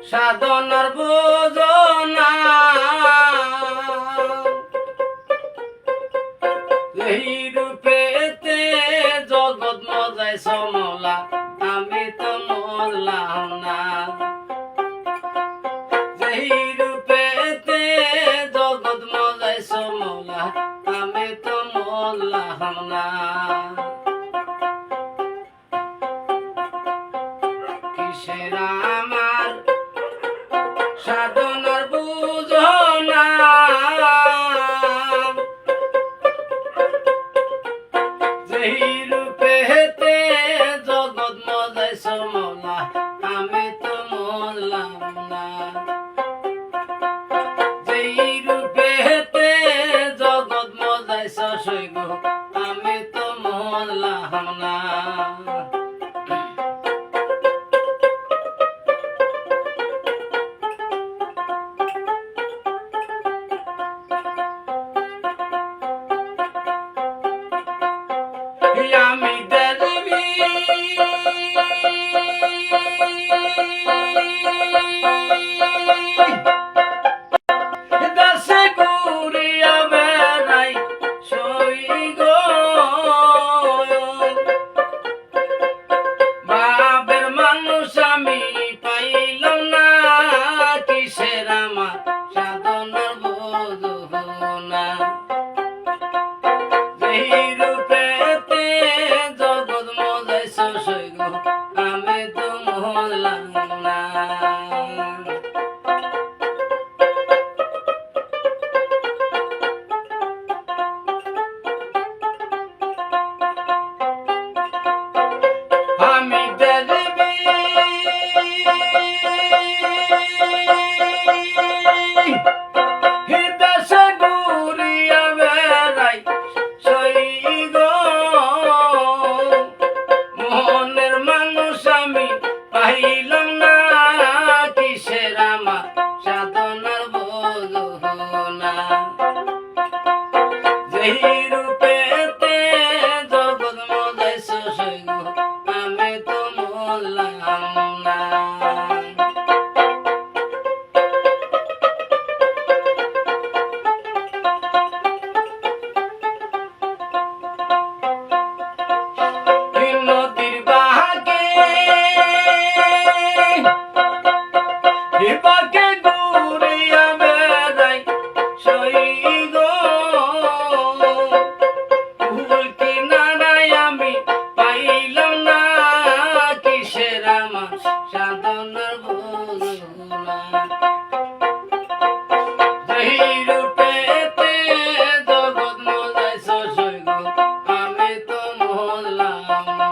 সাধনার বোঝনা এই রূপেতে জগৎ মজায় সমলা আমি তো মরলাম না যেই রূপেতে জগৎ মজায় সমলা আমি তো মরলাম না কিসের আমার সাধনার বুঝনা যেই রূপে হেতে জগৎ মজায় সমলা আমি তো মরলাম না যেই রূপে হেতে জগৎ মজায় সসৈগ আমি তো মরলাম না আমি দেখবি দাসে ঘুরিয়া বেড়াই সই গো বাবের মানুষ আমি পাইলাম না কিসের আমার সাধনার বোঝনা যেই রূপেতে জগৎ মজায় সসৈগ আমি তো মরলাম না আমি দেখবি দেশে ঘুরিয়া বেড়াই সই গো মনের মানুষ আমি পাইলাম না কিসের আমার সাধনার বোঝনা যেই রূপেতে জগৎ মজায় সসৈগ আমি তো মরলাম না নদীর বাহাকে বাকে ঘুরিয়া বেড়াই সই গো ফুল কিনারায় আমি পাইলাম না কিসের আমার সাধনার বোঝনা যেই রূপেতে জগৎ মজায় সসৈগ আমি তো মরলাম